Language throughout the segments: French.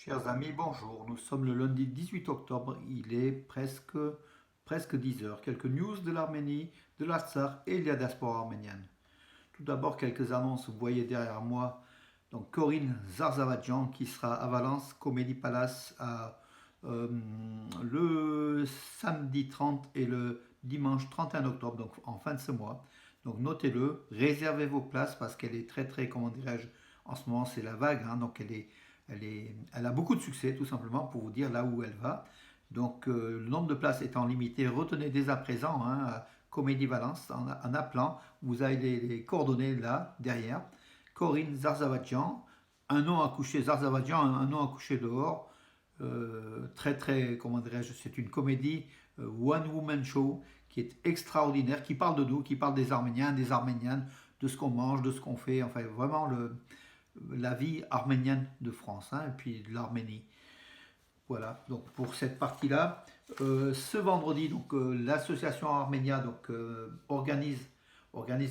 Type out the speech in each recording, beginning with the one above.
Chers amis, bonjour. Nous sommes le lundi 18 octobre. Il est presque 10 heures. Quelques news de l'Arménie, de l'Artsakh et de la diaspora arménienne. Tout d'abord, quelques annonces. Vous voyez derrière moi donc Corinne Zarzavadjan qui sera à Valence, Comédie Palace, euh, le samedi 30 et le dimanche 31 octobre, donc en fin de ce mois. Donc notez-le, réservez vos places parce qu'elle est très, comment dirais-je, en ce moment c'est la vague, hein, donc elle a beaucoup de succès tout simplement pour vous dire là où elle va. Donc le nombre de places étant limité, retenez dès à présent à Comédie Valence en appelant, vous avez les coordonnées là derrière. Corinne Zarzavadjan, un nom à coucher, Zarzavadjan, un nom à coucher dehors. Comment dirais-je, c'est une comédie one woman show qui est extraordinaire, qui parle de nous, qui parle des Arméniens, des Arméniennes, de ce qu'on mange, de ce qu'on fait, enfin vraiment la vie arménienne de France, hein, et puis de l'Arménie. Voilà, donc pour cette partie-là, ce vendredi, donc l'association Arménia organise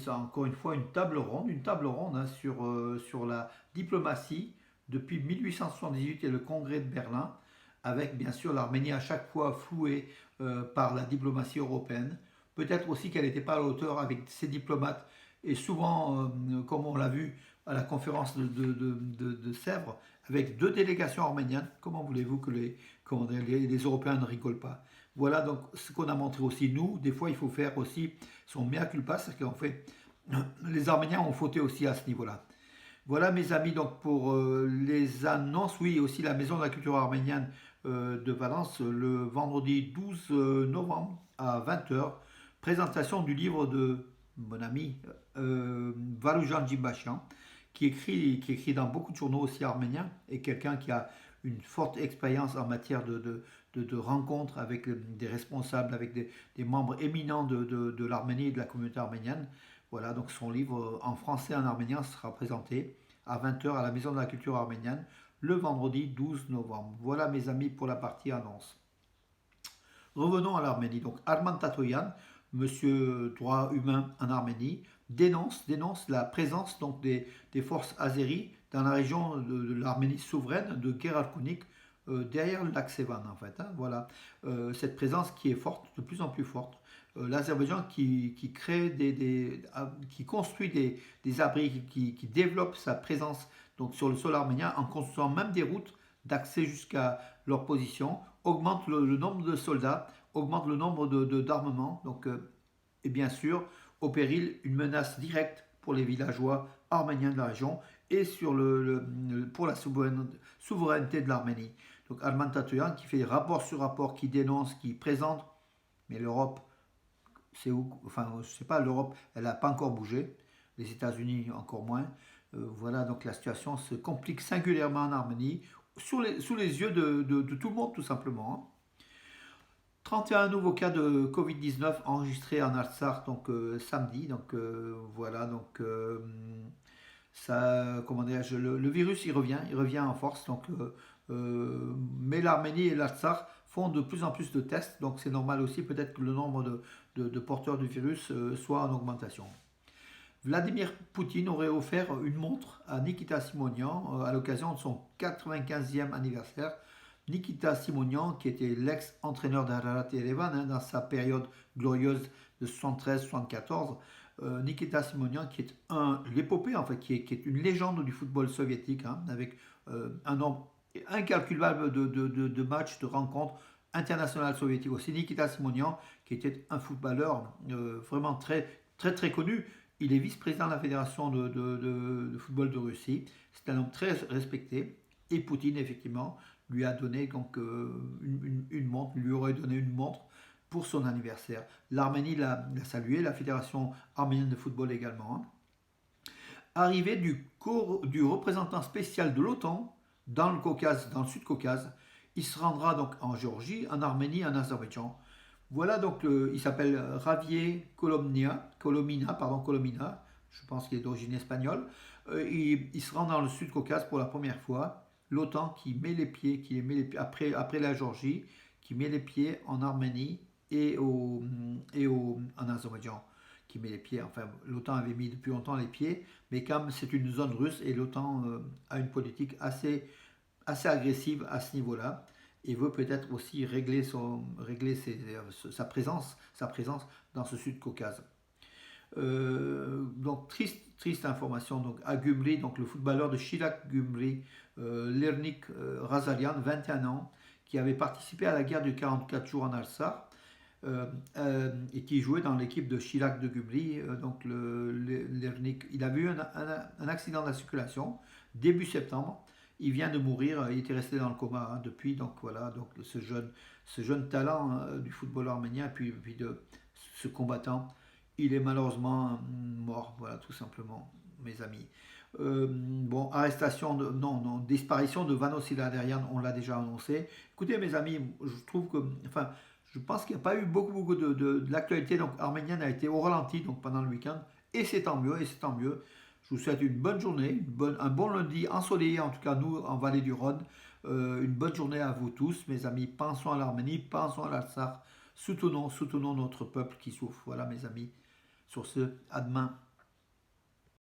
encore une fois une table ronde hein, sur la diplomatie depuis 1878 et le congrès de Berlin, avec bien sûr l'Arménie à chaque fois flouée par la diplomatie européenne. Peut-être aussi qu'elle n'était pas à la hauteur avec ses diplomates, et souvent, comme on l'a vu à la conférence de Sèvres, avec deux délégations arméniennes, comment voulez-vous que les Européens ne rigolent pas? Voilà donc ce qu'on a montré aussi. Nous, des fois, il faut faire aussi son mea culpa, c'est qu'en fait, les Arméniens ont fauté aussi à ce niveau-là. Voilà mes amis, donc pour les annonces, oui, aussi la Maison de la Culture Arménienne de Valence, le vendredi 12 novembre à 20 heures, présentation du livre de mon ami Valoujan Djibachian, qui écrit dans beaucoup de journaux aussi arméniens, et quelqu'un qui a une forte expérience en matière de rencontres avec des responsables, avec des membres éminents de l'Arménie et de la communauté arménienne. Voilà, donc son livre en français et en arménien sera présenté à 20 heures à la Maison de la Culture Arménienne le vendredi 12 novembre. Voilà mes amis pour la partie annonce. Revenons à l'Arménie. Donc Arman Tatoyan, monsieur droit humain en Arménie, dénonce la présence donc des forces azéries dans la région de l'Arménie souveraine de Geralkunik, derrière le lac Sevan en fait, hein, voilà. Cette présence qui est forte, de plus en plus forte. L'Azerbaïdjan qui crée qui construit des abris, qui développe sa présence donc sur le sol arménien en construisant même des routes d'accès jusqu'à leur position, augmente le nombre de soldats, augmente le nombre d'armements, donc, et bien sûr, au péril, une menace directe pour les villageois arméniens de la région et pour la souveraineté de l'Arménie. Donc Arman Tatoyan qui fait rapport sur rapport, qui dénonce, qui présente, mais l'Europe, c'est où? Enfin, je sais pas, l'Europe, elle n'a pas encore bougé, les États-Unis encore moins. Voilà, donc la situation se complique singulièrement en Arménie, sous les yeux de tout le monde, tout simplement, hein. 31 nouveaux cas de Covid-19 enregistrés en Artsakh donc samedi. Donc voilà, donc ça, comment dirais-je, le virus il revient en force. Donc, mais l'Arménie et l'Artsakh font de plus en plus de tests, donc c'est normal aussi peut-être que le nombre de porteurs du virus soit en augmentation. Vladimir Poutine aurait offert une montre à Nikita Simonian à l'occasion de son 95e anniversaire. Nikita Simonian, qui était l'ex-entraîneur d'Ararat Yerevan hein, dans sa période glorieuse de 73-74, Nikita Simonian, qui est l'épopée, en fait, qui est une légende du football soviétique, hein, avec un nombre incalculable de matchs, de rencontres internationales soviétiques aussi. Nikita Simonian, qui était un footballeur vraiment très connu. Il est vice-président de la fédération de football de Russie. C'est un homme très respecté. Et Poutine, effectivement, lui a donné donc une montre, lui aurait donné une montre pour son anniversaire. L'Arménie l'a salué, la fédération arménienne de football également, hein. Arrivée du représentant spécial de l'OTAN dans le Caucase, dans le Sud-Caucase, il se rendra donc en Géorgie, en Arménie, en Azerbaïdjan. Voilà donc, il s'appelle Javier Colomina, je pense qu'il est d'origine espagnole. Il se rend dans le Sud-Caucase pour la première fois. L'OTAN après la Géorgie, qui met les pieds en Arménie en Azerbaïdjan, qui met les pieds, enfin l'OTAN avait mis depuis longtemps les pieds, mais comme c'est une zone russe et l'OTAN a une politique assez agressive à ce niveau-là et veut peut-être aussi régler sa présence dans ce Sud-Caucase. Donc triste information donc à Gümri, donc le footballeur de Shilak Gümri, Lernik Razalian, 21 ans, qui avait participé à la guerre de 44 jours en Alsace et qui jouait dans l'équipe de Shilak de Gümri. Donc Lernik, il avait eu un accident de la circulation début septembre. Il vient de mourir, il était resté dans le coma depuis. Donc voilà, donc ce jeune talent du football arménien, puis de ce combattant, il est malheureusement mort, voilà, tout simplement, mes amis. Bon, non, disparition de Vano Siladerian, on l'a déjà annoncé. Écoutez, mes amis, je trouve que, enfin, je pense qu'il n'y a pas eu beaucoup de l'actualité donc arménienne a été au ralenti donc pendant le week-end, et c'est tant mieux, et c'est tant mieux. Je vous souhaite une bonne journée, un bon lundi ensoleillé, en tout cas nous en Vallée du Rhône. Une bonne journée à vous tous, mes amis. Pensons à l'Arménie, pensons à l'Alsace. Soutenons notre peuple qui souffre. Voilà, mes amis. Sur ce, à demain.